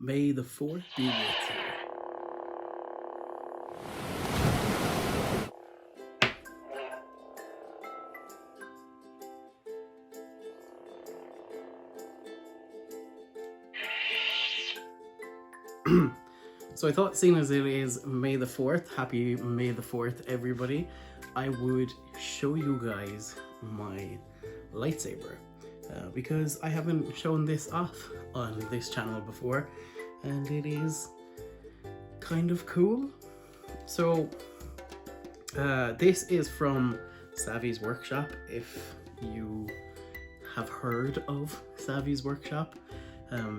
May the 4th be with you. So I thought, seeing as it is May the 4th, happy May the 4th, everybody, I would show you guys my lightsaber. Because I haven't shown this off on this channel before, and it is kind of cool. So this is from Savi's workshop. If you have heard of Savi's workshop,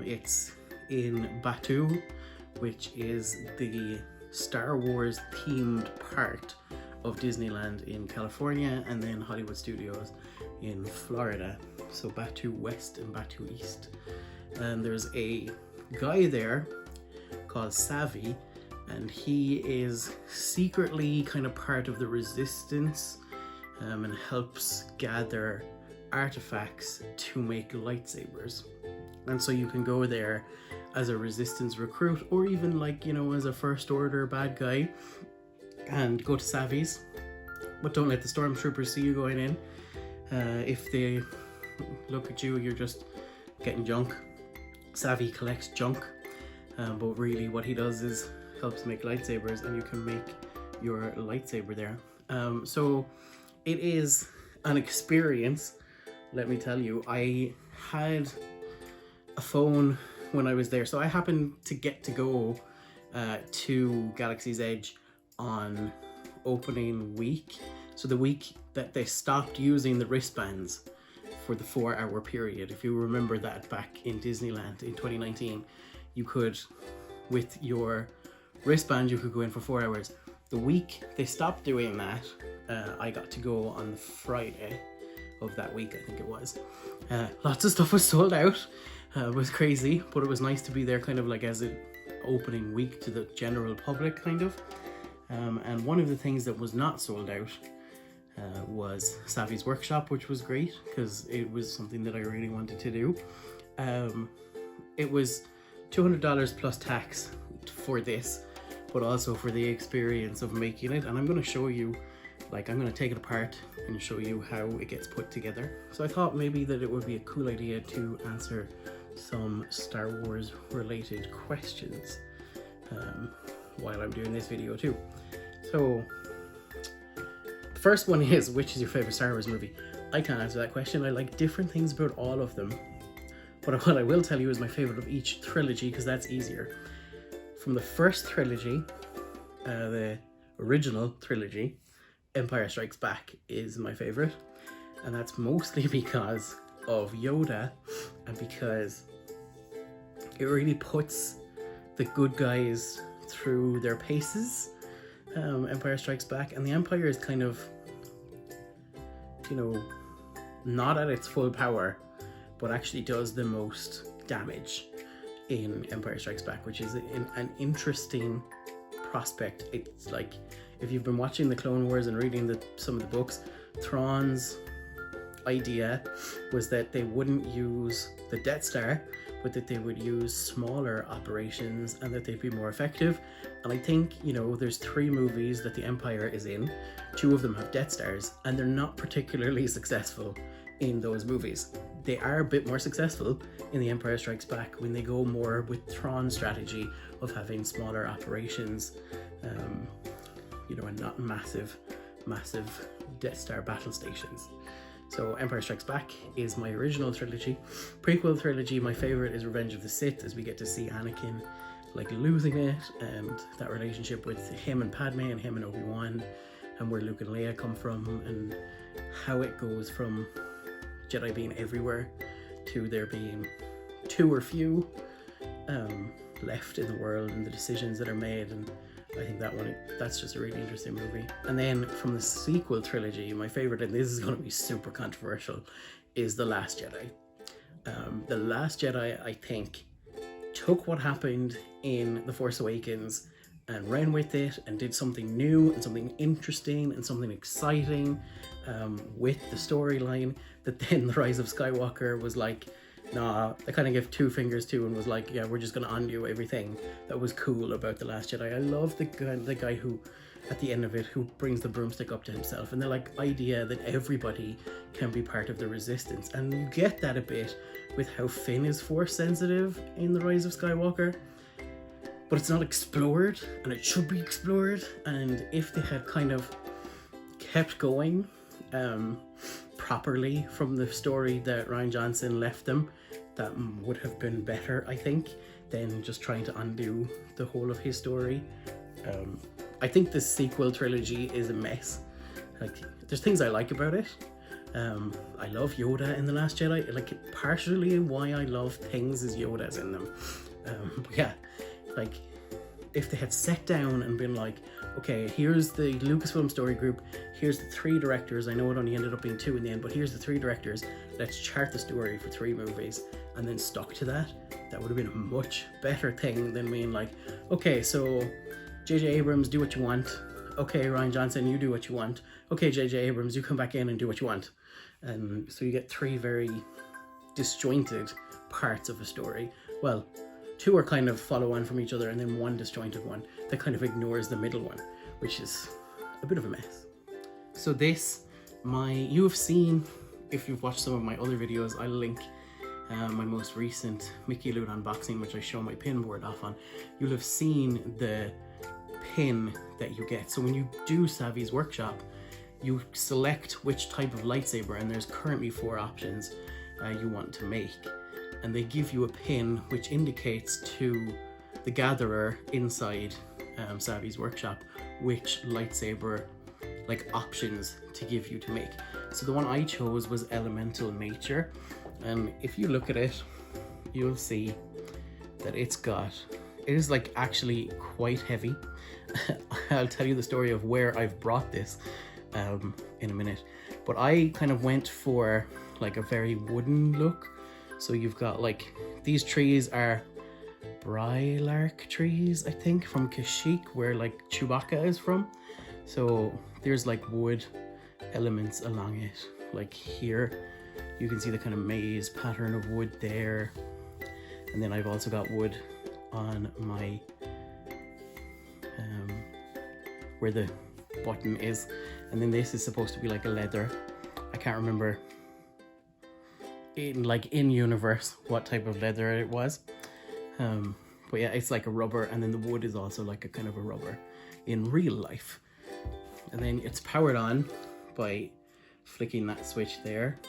it's in Batu, which is the Star Wars themed part of Disneyland in California, and then Hollywood Studios in Florida. So Batu West and Batu East. And there's a guy there called Savi, and he is secretly kind of part of the resistance, and helps gather artifacts to make lightsabers. And so you can go there as a resistance recruit, or even, like, you know, as a first order bad guy, and go to Savi's, but don't let the stormtroopers see you going in. If they look at you, you're just getting junk. Savi collects junk, but really what he does is helps make lightsabers, and you can make your lightsaber there. So it is an experience, let me tell you. I had a phone when I was there, so I happened to get to go to Galaxy's Edge on opening week, so the week that they stopped using the wristbands for the 4-hour period. If you remember that, back in Disneyland in 2019, you could, with your wristband, you could go in for 4 hours. The week they stopped doing that, I got to go on the Friday of that week, I think it was. Lots of stuff was sold out. It was crazy, but it was nice to be there kind of like as an opening week to the general public, kind of. And one of the things that was not sold out was Savi's workshop, which was great because it was something that I really wanted to do. It was $200 plus tax for this, but also for the experience of making it. And I'm going to show you, like, I'm going to take it apart and show you how it gets put together. So I thought maybe that it would be a cool idea to answer some Star Wars related questions while I'm doing this video too. So the first one is, which is your favorite Star Wars movie? I can't answer that question. I like different things about all of them, but what I will tell you is my favorite of each trilogy, because that's easier. From the first trilogy, the original trilogy, Empire Strikes Back is my favorite, and that's mostly because of Yoda, and because it really puts the good guys through their paces. Empire Strikes Back, and the Empire is kind of, you know, not at its full power, but actually does the most damage in Empire Strikes Back, which is an interesting prospect. It's like, if you've been watching the Clone Wars and reading some of the books, Thrawn's idea was that they wouldn't use the Death Star, but that they would use smaller operations and that they'd be more effective. And I think, you know, there's 3 movies that the Empire is in. 2 of them have Death Stars, and they're not particularly successful in those movies. They are a bit more successful in The Empire Strikes Back when they go more with Thrawn's strategy of having smaller operations, you know, and not massive Death Star battle stations. So Empire Strikes Back is my original trilogy. Prequel trilogy, my favorite is Revenge of the Sith, as we get to see Anakin like losing it, and that relationship with him and Padme and him and Obi-Wan, and where Luke and Leia come from, and how it goes from Jedi being everywhere to there being 2 or few left in the world, and the decisions that are made. And I think that's just a really interesting movie. And then from the sequel trilogy, my favorite, and this is going to be super controversial, is The Last Jedi. The Last Jedi, I think, took what happened in The Force Awakens and ran with it and did something new and something interesting and something exciting with the storyline, that then The Rise of Skywalker was like Nah, they kind of gave two fingers to and was like, yeah, we're just gonna undo everything that was cool about The Last Jedi. I love the guy who, at the end of it, who brings the broomstick up to himself, and the like idea that everybody can be part of the Resistance. And you get that a bit with how Finn is force sensitive in The Rise of Skywalker, but it's not explored, and it should be explored. And if they had kind of kept going properly from the story that Rian Johnson left them, that would have been better, I think, than just trying to undo the whole of his story. I think the sequel trilogy is a mess. Like, there's things I like about it. I love Yoda in The Last Jedi. Like, partially why I love things is Yoda's in them. But yeah, like, if they had sat down and been like, okay, here's the Lucasfilm story group, here's the 3 directors, I know it only ended up being 2 in the end, but here's the 3 directors, let's chart the story for 3 movies, and then stuck to that, that would have been a much better thing than being like, okay, so J.J. Abrams, do what you want. Okay, Rian Johnson, you do what you want. Okay, J.J. Abrams, you come back in and do what you want. And so you get 3 very disjointed parts of a story. Well, 2 are kind of follow on from each other, and then 1 disjointed one that kind of ignores the middle one, which is a bit of a mess. So this, you have seen, if you've watched some of my other videos, I'll link my most recent Mickey Loot unboxing, which I show my pin board off on. You'll have seen the pin that you get. So when you do Savi's workshop, you select which type of lightsaber, and there's currently 4 options you want to make. And they give you a pin which indicates to the gatherer inside Savi's workshop which lightsaber like options to give you to make. So the one I chose was Elemental Nature, and if you look at it, you'll see that it is like actually quite heavy. I'll tell you the story of where I've brought this in a minute, but I kind of went for like a very wooden look. So you've got like, these trees are Brylark trees, I think, from Kashyyyk, where like Chewbacca is from. So there's like wood elements along it. Like here, you can see the kind of maze pattern of wood there. And then I've also got wood on my, where the button is. And then this is supposed to be like a leather. I can't remember in universe what type of leather it was, but yeah, it's like a rubber, and then the wood is also like a kind of a rubber in real life. And then it's powered on by flicking that switch there,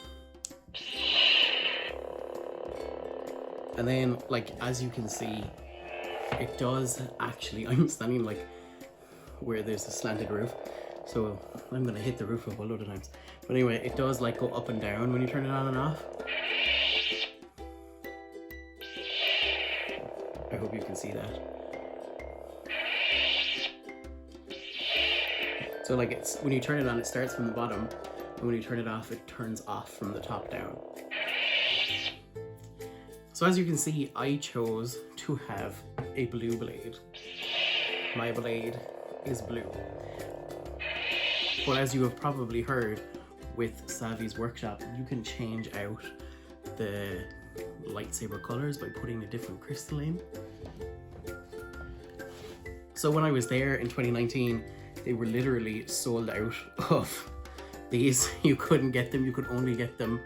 and then like, as you can see, it does actually, I'm standing like where there's a slanted roof, so I'm gonna hit the roof a load of times. But anyway, it does like go up and down when you turn it on and off. I hope you can see that. So like, it's, when you turn it on, it starts from the bottom, and when you turn it off, it turns off from the top down. So as you can see, I chose to have a blue blade. My blade is blue. But as you have probably heard, with Savi's workshop, you can change out the lightsaber colors by putting a different crystal in. So when I was there in 2019, they were literally sold out of these. You couldn't get them, you could only get them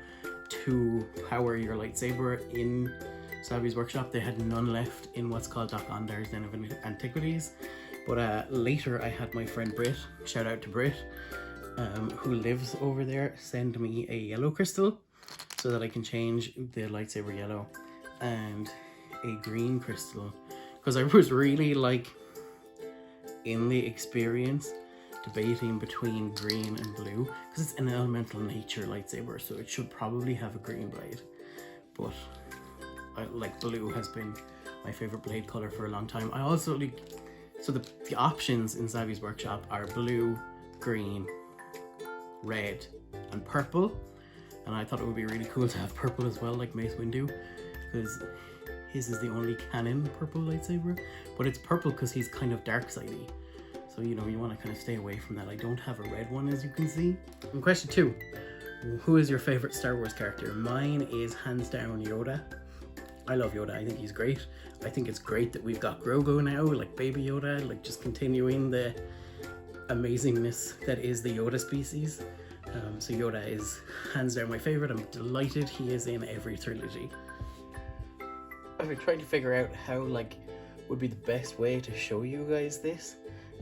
to power your lightsaber in Savi's workshop. They had none left in what's called Doc Ondar's Den of Antiquities. But later I had my friend Britt, shout out to Britt, who lives over there, send me a yellow crystal so that I can change the lightsaber yellow, and a green crystal, because I was really like in the experience debating between green and blue, because it's an elemental nature lightsaber, so it should probably have a green blade, but like blue has been my favorite blade color for a long time. I also like, so the options in Savi's workshop are blue, green, red, and purple. And I thought it would be really cool to have purple as well, like Mace Windu, because his is the only canon purple lightsaber. But it's purple because he's kind of dark-sidey. So, you know, you want to kind of stay away from that. I don't have a red one, as you can see. And question 2, who is your favorite Star Wars character? Mine is hands down Yoda. I love Yoda. I think he's great. I think it's great that we've got Grogu now, like baby Yoda, like just continuing the amazingness that is the Yoda species. So Yoda is hands down my favorite. I'm delighted he is in every trilogy. I've been trying to figure out how like would be the best way to show you guys this,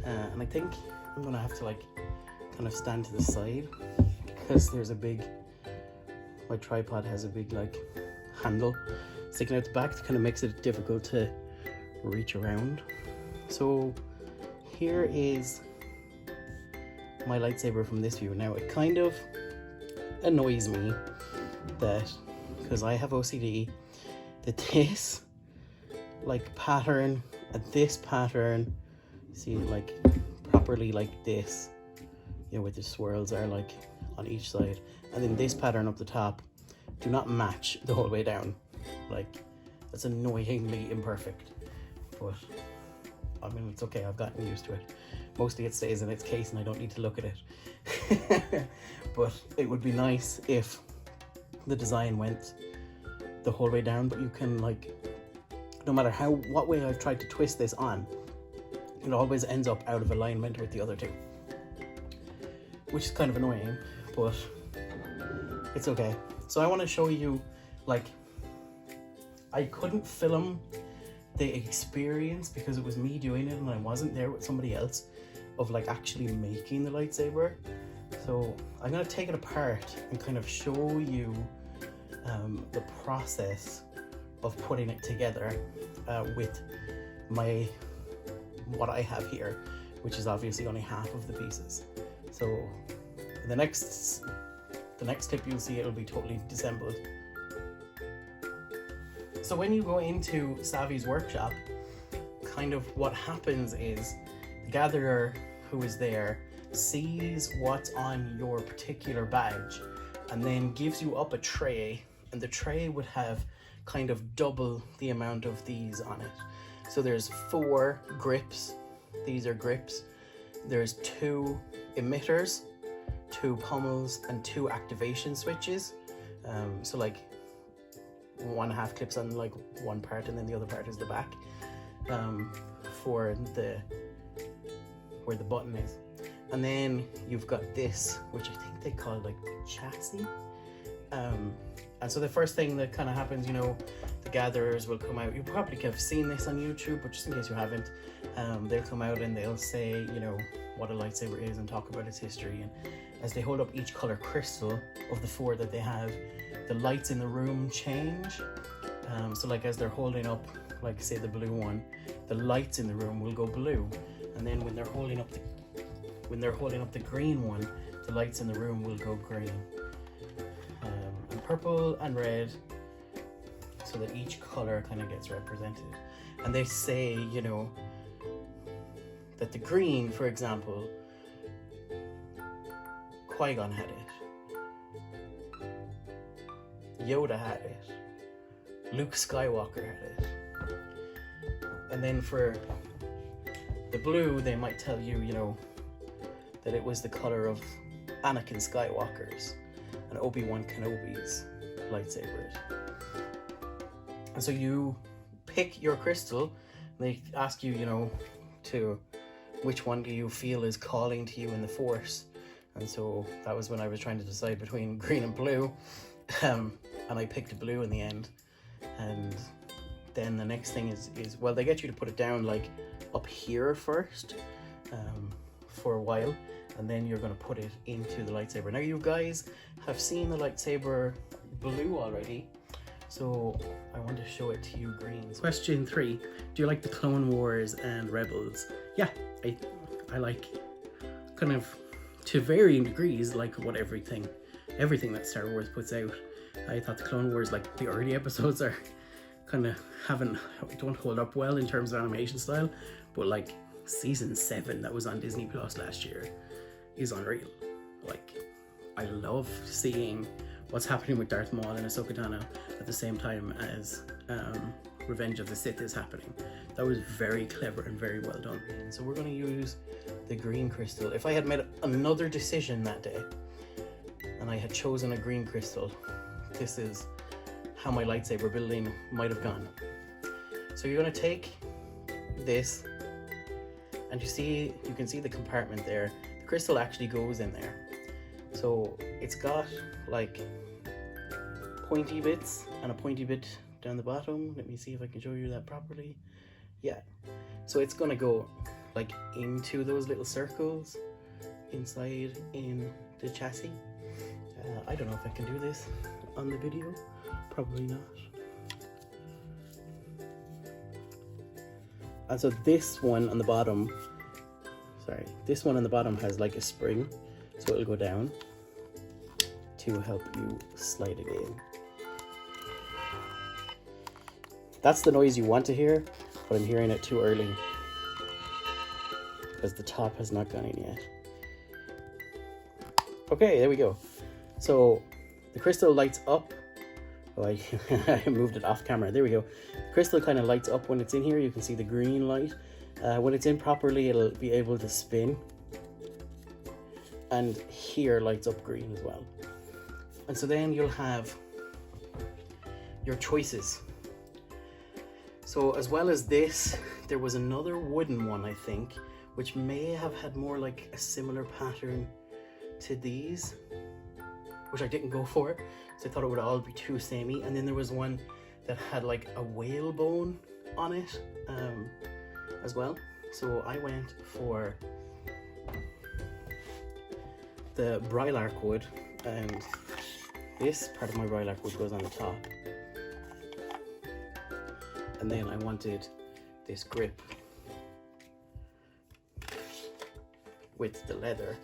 and I think I'm gonna have to like kind of stand to the side because there's a big, my tripod has a big like handle sticking out the back that kind of makes it difficult to reach around. So here is my lightsaber from this view. Now it kind of annoys me that, because I have OCD, that this like pattern and this pattern, see like properly like this, you know, with the swirls are like on each side, and then this pattern up the top do not match the whole way down. Like, that's annoyingly imperfect, but I mean, it's okay, I've gotten used to it. Mostly it stays in its case and I don't need to look at it. But it would be nice if the design went the whole way down, but you can like, no matter what way I've tried to twist this on, it always ends up out of alignment with the other two, which is kind of annoying, but it's okay. So I want to show you, like, I couldn't film the experience because it was me doing it and I wasn't there with somebody else, of like actually making the lightsaber. So I'm going to take it apart and kind of show you the process of putting it together with what I have here, which is obviously only half of the pieces. So the next tip you'll see, it'll be totally disassembled. So when you go into Savi's workshop, kind of what happens is the gatherer who is there sees what's on your particular badge and then gives you up a tray, and the tray would have kind of double the amount of these on it. So there's 4 grips, these are grips, there's 2 emitters, 2 pommels, and 2 activation switches. So like 1/2 clips on like one part and then the other part is the back, for where the button is. And then you've got this, which I think they call like the chassis. And so the first thing that kind of happens, you know, the gatherers will come out. You probably have seen this on YouTube, but just in case you haven't, they'll come out and they'll say, you know, what a lightsaber is and talk about its history. And as they hold up each color crystal of the 4 that they have, the lights in the room change. So like as they're holding up, like say the blue one, the lights in the room will go blue. And then when they're holding up the green one, the lights in the room will go green. And purple and red, so that each color kind of gets represented. And they say, you know, that the green, for example, Qui-Gon had it, Yoda had it, Luke Skywalker had it. And then for the blue, they might tell you, you know, that it was the color of Anakin Skywalker's and Obi-Wan Kenobi's lightsabers. And so you pick your crystal, and they ask you, you know, to which one do you feel is calling to you in the Force. And so that was when I was trying to decide between green and blue, and I picked blue in the end. And then the next thing is well, they get you to put it down like up here first, for a while, and then you're going to put it into the lightsaber. Now you guys have seen the lightsaber blue already, so I want to show it to you greens. Question 3, do you like the Clone Wars and Rebels? Yeah, I like, kind of to varying degrees, like what everything that Star Wars puts out. I thought the Clone Wars, like the early episodes, are kind of don't hold up well in terms of animation style, but like season 7 that was on Disney Plus last year is unreal. Like, I love seeing what's happening with Darth Maul and Ahsoka Tano at the same time as Revenge of the Sith is happening. That was very clever and very well done. So we're going to use the green crystal. If I had made another decision that day, and I had chosen a green crystal, this is how my lightsaber building might have gone. So you're going to take this, and you can see the compartment there. The crystal actually goes in there. So it's got like pointy bits and a pointy bit down the bottom. Let me see if I can show you that properly. Yeah, so it's gonna go like into those little circles inside in the chassis. I don't know if I can do this on the video, probably not. And so this one on the bottom, this one on the bottom has like a spring, so it'll go down to help you slide it in. That's the noise you want to hear, but I'm hearing it too early because the top has not gone in yet. Okay, there we go. So the crystal lights up. Oh, I moved it off camera. There we go. The crystal kind of lights up when it's in here. You can see the green light. When it's in properly, it'll be able to spin. And here lights up green as well. And so then you'll have your choices. So as well as this, there was another wooden one, I think, which may have had more like a similar pattern to these, which I didn't go for, so I thought it would all be too samey. And then there was one that had like a whalebone on it as well. So I went for the Brylark wood, and this part of my Brylark wood goes on the top. And then I wanted this grip with the leather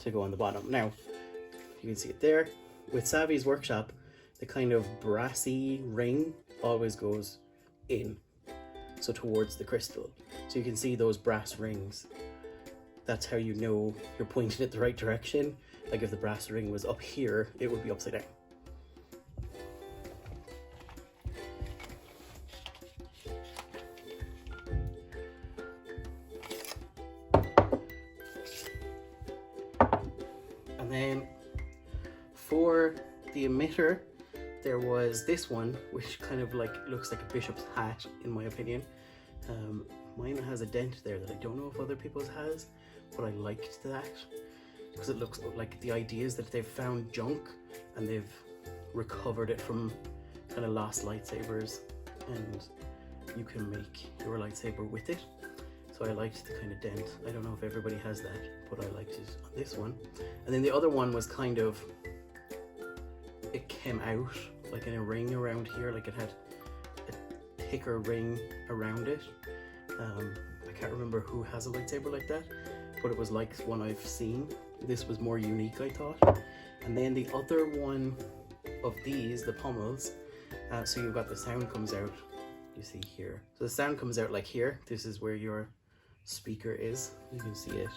to go on the bottom. Now, you can see it there. With Savi's workshop, the kind of brassy ring always goes in, so towards the crystal. So you can see those brass rings. That's how you know you're pointing it the right direction. Like if the brass ring was up here, it would be upside down. And then for the emitter, there was this one, which kind of like looks like a bishop's hat, in my opinion. Mine has a dent there that I don't know if other people's has, but I liked that because it looks like the idea is that they've found junk and they've recovered it from kind of lost lightsabers, and you can make your lightsaber with it. So I liked the kind of dent. I don't know if everybody has that, but I liked it on this one. And then the other one was kind of, it came out like in a ring around here, like it had a thicker ring around it. I can't remember who has a lightsaber like that, but it was like one I've seen. This was more unique, I thought. And then the other one of these, the pommels, so you've got the sound comes out, you see here. So the sound comes out like here. This is where your speaker is. You can see it.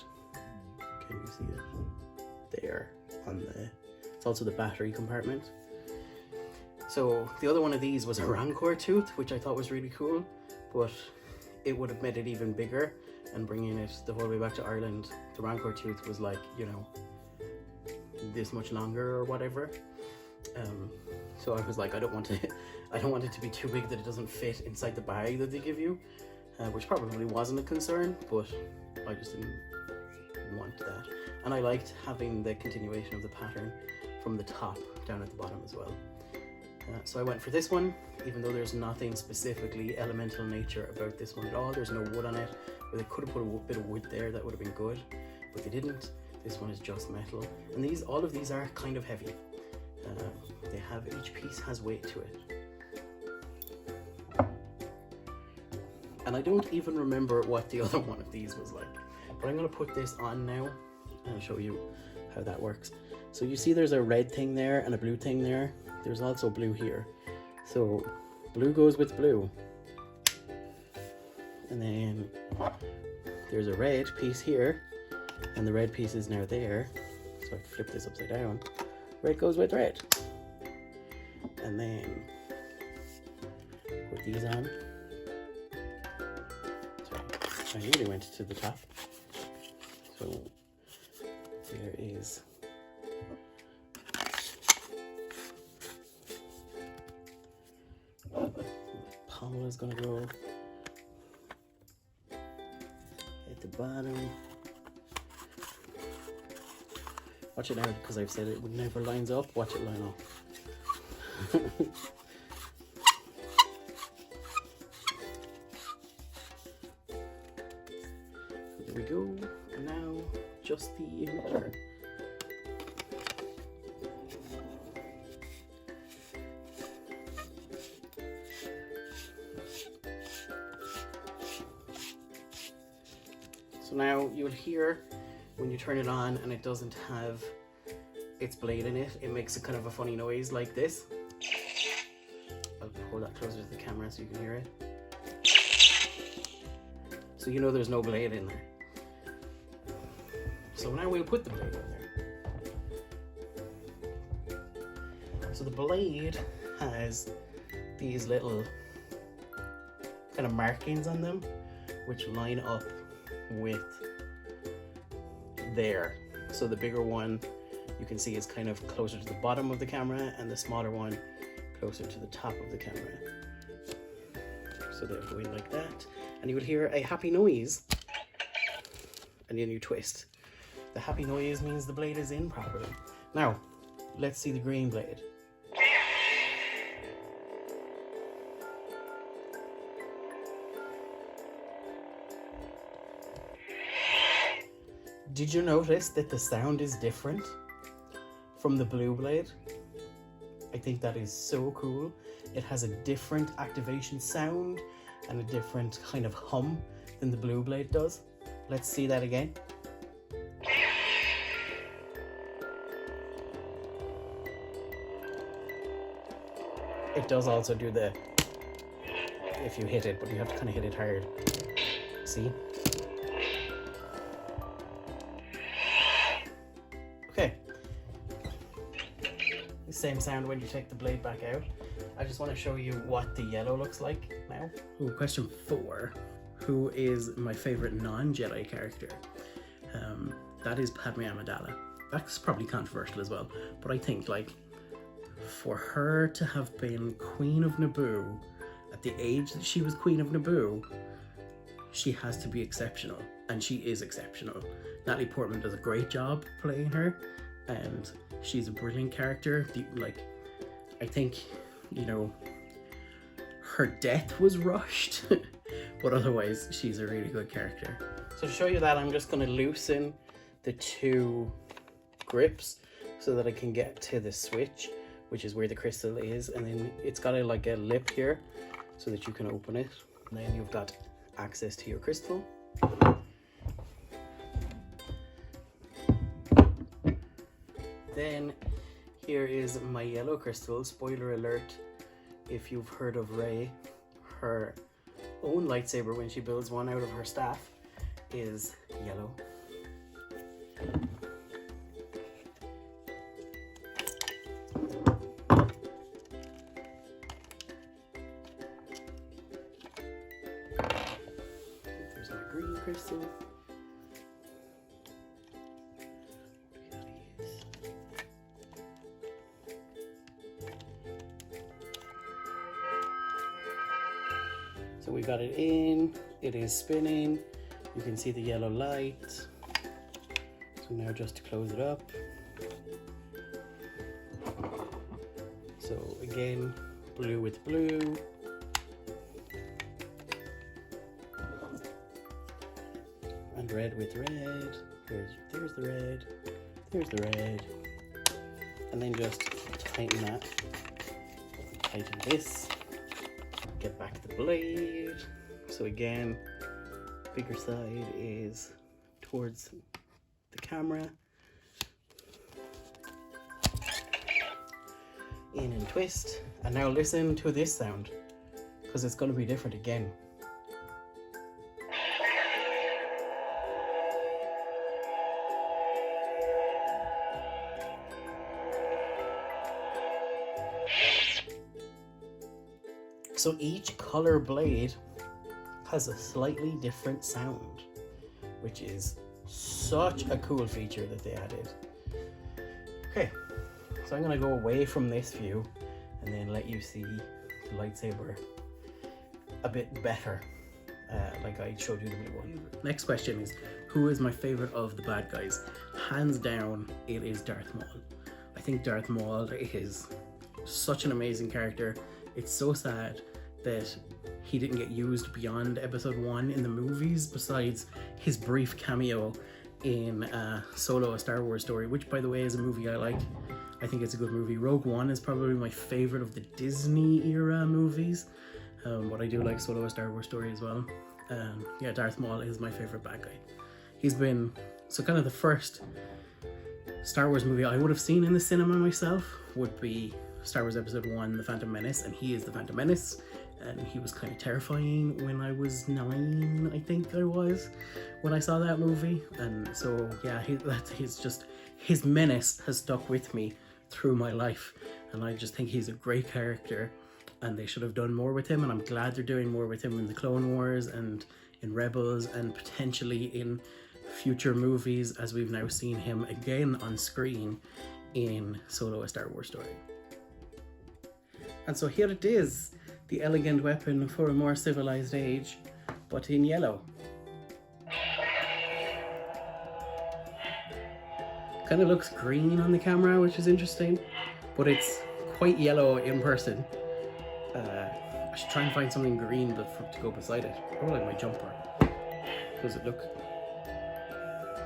Can you see it? There on the, it's also the battery compartment. So the other one of these was a Rancor tooth, which I thought was really cool, but it would have made it even bigger, and bringing it the whole way back to Ireland, the Rancor tooth was like, you know, this much longer or whatever. So I was like, I don't want it to be too big that it doesn't fit inside the bag that they give you, which probably wasn't a concern, but I just didn't want that. And I liked having the continuation of the pattern from the top down at the bottom as well. So I went for this one, even though there's nothing specifically elemental nature about this one at all. There's no wood on it, but they could have put a bit of wood there, that would have been good, but they didn't. This one is just metal, and all of these are kind of heavy. They have, each piece has weight to it. And I don't even remember what the other one of these was like, but I'm going to put this on now and I'll show you how that works. So you see there's a red thing there and a blue thing there. There's also blue here. So blue goes with blue. And then there's a red piece here, and the red piece is now there. So I flip this upside down. Red goes with red. And then put these on. Sorry, I nearly went to the top. So there is pommel is gonna go at the bottom. Watch it now, because I've said it never lines up. Watch it line up. There we go. And now just the emitter. So now you'll hear when you turn it on and it doesn't have its blade in it, it makes a kind of a funny noise like this. I'll pull that closer to the camera so you can hear it. So you know there's no blade in there. So now we'll put the blade in there. So the blade has these little kind of markings on them which line up with there. So the bigger one you can see is kind of closer to the bottom of the camera, and the smaller one closer to the top of the camera. So they'll go in like that, and you will hear a happy noise, and then you twist. The happy noise means the blade is in properly. Now let's see the green blade. Did you notice that the sound is different from the blue blade? I think that is so cool. It has a different activation sound and a different kind of hum than the blue blade does. Let's see that again. It does also do the, if you hit it, but you have to kind of hit it hard. See? Okay. The same sound when you take the blade back out. I just want to show you what the yellow looks like now. Ooh, question 4. Who is my favorite non-Jedi character? That is Padme Amidala. That's probably controversial as well, but I think like for her to have been Queen of Naboo at the age that she was Queen of Naboo, she has to be exceptional, and she is exceptional. Natalie Portman does a great job playing her, and she's a brilliant character. Like, I think, you know, her death was rushed, but otherwise she's a really good character. So to show you that, I'm just going to loosen the 2 grips so that I can get to the switch, which is where the crystal is, and then it's got like a lip here so that you can open it, and then you've got access to your crystal. Then here is my yellow crystal. Spoiler alert, if you've heard of Rey, her own lightsaber when she builds one out of her staff is yellow. There's my green crystal. So we got it in, it is spinning, you can see the yellow light. So now just to close it up. So again, blue with blue. And red with red. There's the red, there's the red. And then just tighten that, tighten this. Get back the blade. So again, bigger side is towards the camera. In and twist. And now listen to this sound, because it's going to be different again. So each color blade has a slightly different sound, which is such a cool feature that they added. Okay, so I'm gonna go away from this view and then let you see the lightsaber a bit better, like I showed you the blue one. Next question is, who is my favorite of the bad guys? Hands down, it is Darth Maul. I think Darth Maul is such an amazing character. It's so sad that he didn't get used beyond episode 1 in the movies, besides his brief cameo in Solo, a Star Wars Story, which by the way is a movie I like. I think it's a good movie. Rogue One is probably my favorite of the Disney era movies, but I do like Solo, a Star Wars Story as well. Yeah, Darth Maul is my favorite bad guy. He's been, so kind of the first Star Wars movie I would have seen in the cinema myself would be Star Wars Episode 1, The Phantom Menace, and he is the Phantom Menace, and he was kind of terrifying when I was 9, I think I was, when I saw that movie. And so yeah, his menace has stuck with me through my life, and I just think he's a great character, and they should have done more with him, and I'm glad they're doing more with him in the Clone Wars and in Rebels, and potentially in future movies, as we've now seen him again on screen in Solo, a Star Wars Story. And so here it is, the elegant weapon for a more civilized age, but in yellow. Kind of looks green on the camera, which is interesting, but it's quite yellow in person. I should try and find something green to go beside it. Oh, like my jumper. Does it look?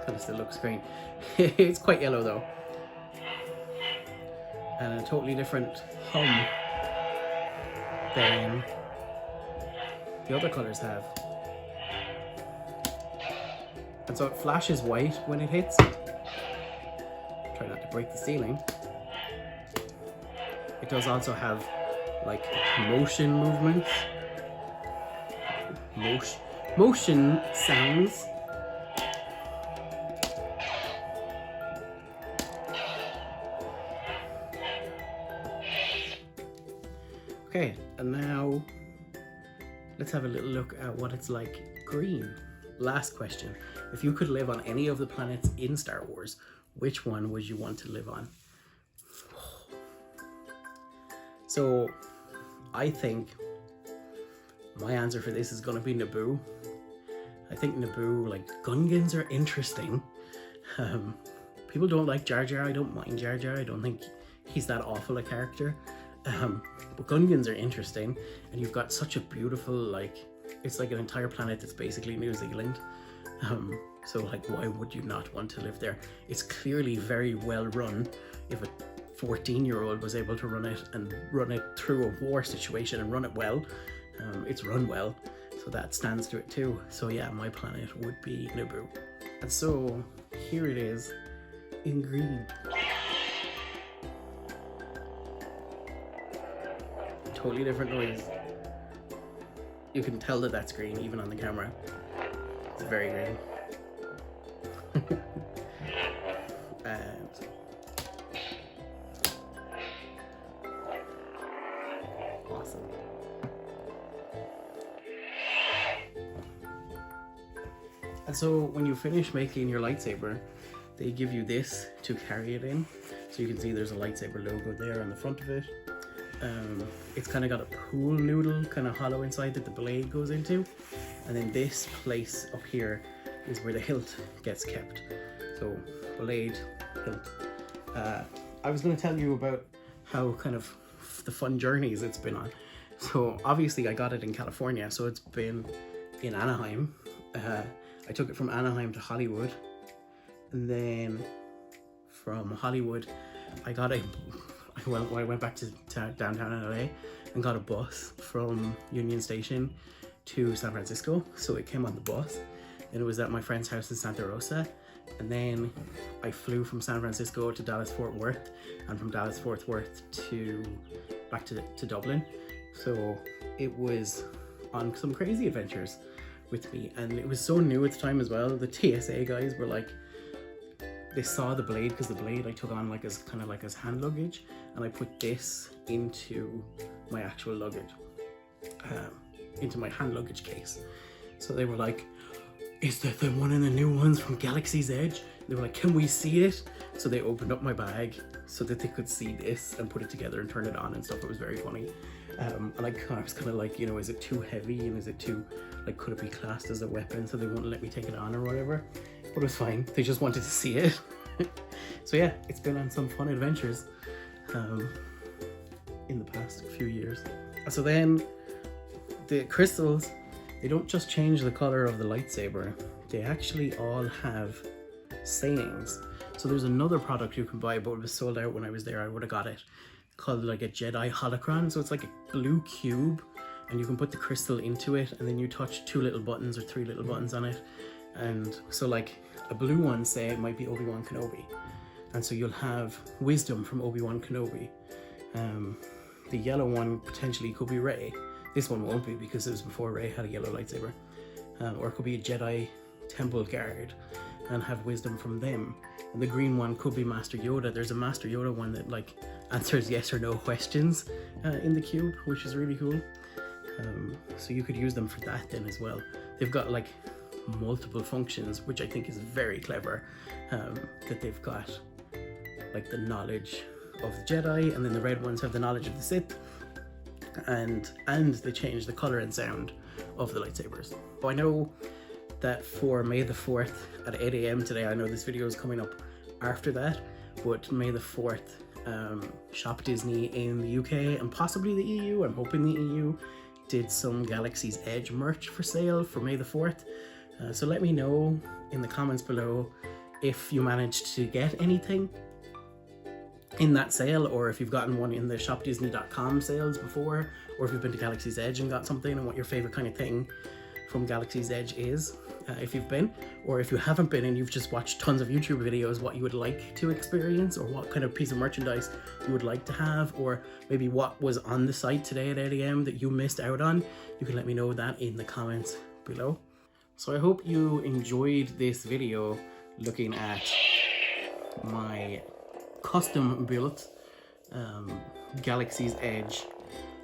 Kind of still looks green. It's quite yellow though, and a totally different hum than the other colors have. And so it flashes white when it hits. Try not to break the ceiling. It does also have like motion movements, motion sounds. Okay, and now let's have a little look at what it's like green. Last question. If you could live on any of the planets in Star Wars, which one would you want to live on? So I think my answer for this is going to be Naboo. I think Naboo, like, Gungans are interesting. People don't like Jar Jar. I don't mind Jar Jar. I don't think he's that awful a character. But Gungans are interesting, and you've got such a beautiful, like, it's like an entire planet that's basically New Zealand. So like, why would you not want to live there? It's clearly very well run. If a 14-year-old was able to run it and run it through a war situation and run it well, it's run well, so that stands to it too. So yeah, my planet would be Naboo. And so here it is in green. Totally different noise. You can tell that that's green even on the camera. It's very green. And awesome. And so when you finish making your lightsaber, they give you this to carry it in. So you can see there's a lightsaber logo there on the front of it. It's kind of got a pool noodle kind of hollow inside that the blade goes into, and then this place up here is where the hilt gets kept. So blade, hilt. I was going to tell you about how kind of the fun journeys it's been on. So obviously I got it in California, so it's been in Anaheim. I took it from Anaheim to Hollywood, and then from Hollywood I went back to downtown LA and got a bus from Union Station to San Francisco. So it came on the bus, and it was at my friend's house in Santa Rosa. And then I flew from San Francisco to Dallas Fort Worth, and from Dallas Fort Worth back to Dublin. So it was on some crazy adventures with me, and it was so new at the time as well. The TSA guys were like, they saw the blade, because the blade I took on like as kind of like as hand luggage, and I put this into my actual luggage, into my hand luggage case. So they were like, is that the one of the new ones from Galaxy's Edge? They were like, can we see it? So they opened up my bag so that they could see this and put it together and turn it on and stuff. It was very funny. And I was kind of like, you know, is it too heavy and is it too, like, could it be classed as a weapon, so they wouldn't let me take it on or whatever. But it was fine, they just wanted to see it. So yeah, it's been on some fun adventures in the past few years. So then the crystals, they don't just change the color of the lightsaber, they actually all have sayings. So there's another product you can buy, but it was sold out when I was there. I would have got it, called like a Jedi holocron. So it's like a blue cube, and you can put the crystal into it, and then you touch 2 little buttons or 3 little buttons on it. And so like a blue one, say it might be Obi-Wan Kenobi, and so you'll have wisdom from Obi-Wan Kenobi. The yellow one potentially could be Rey. This one won't be because it was before Rey had a yellow lightsaber. Or it could be a Jedi temple guard and have wisdom from them. And the green one could be Master Yoda. There's a Master Yoda one that like answers yes or no questions in the cube, which is really cool. So you could use them for that then as well. They've got like multiple functions, which I think is very clever, that they've got like the knowledge of the Jedi, and then the red ones have the knowledge of the Sith, and they change the color and sound of the lightsabers. So I know that for May the 4th at 8 AM today, I know this video is coming up after that, but May the 4th, Shop Disney in the UK and possibly the EU, I'm hoping the EU, did some Galaxy's Edge merch for sale for May the 4th. So let me know in the comments below if you managed to get anything in that sale, or if you've gotten one in the shopdisney.com sales before, or if you've been to Galaxy's Edge and got something, and what your favorite kind of thing from Galaxy's Edge is, if you've been, or if you haven't been and you've just watched tons of YouTube videos, what you would like to experience, or what kind of piece of merchandise you would like to have, or maybe what was on the site today at 8 AM that you missed out on. You can let me know that in the comments below. So I hope you enjoyed this video looking at my custom built Galaxy's Edge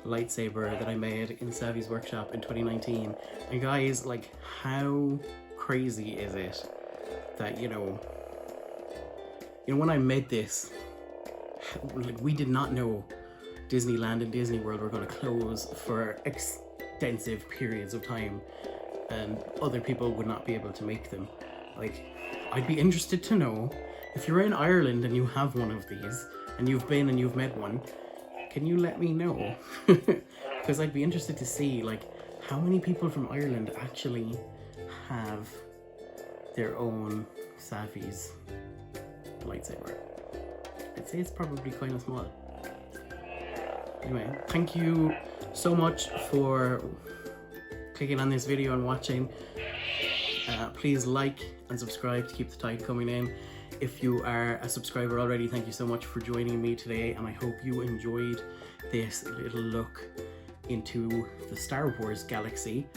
lightsaber that I made in Savi's workshop in 2019. And guys, like, how crazy is it that, you know, when I made this, like, we did not know Disneyland and Disney World were going to close for extensive periods of time, and other people would not be able to make them. Like, I'd be interested to know, if you're in Ireland and you have one of these, and you've been and you've made one, can you let me know? Because I'd be interested to see, like, how many people from Ireland actually have their own Savi's lightsaber. I'd say it's probably kind of small. Anyway, thank you so much for clicking on this video and watching. Please like and subscribe to keep the tide coming in. If you are a subscriber already, thank you so much for joining me today, and I hope you enjoyed this little look into the Star Wars galaxy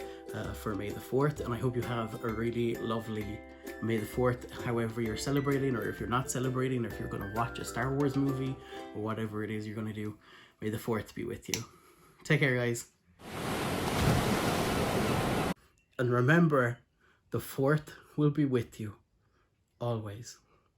for May the 4th, and I hope you have a really lovely May the 4th, however you're celebrating, or if you're not celebrating, or if you're going to watch a Star Wars movie, or whatever it is you're going to do. May the 4th be with you. Take care, guys. And remember, the 4th will be with you, always.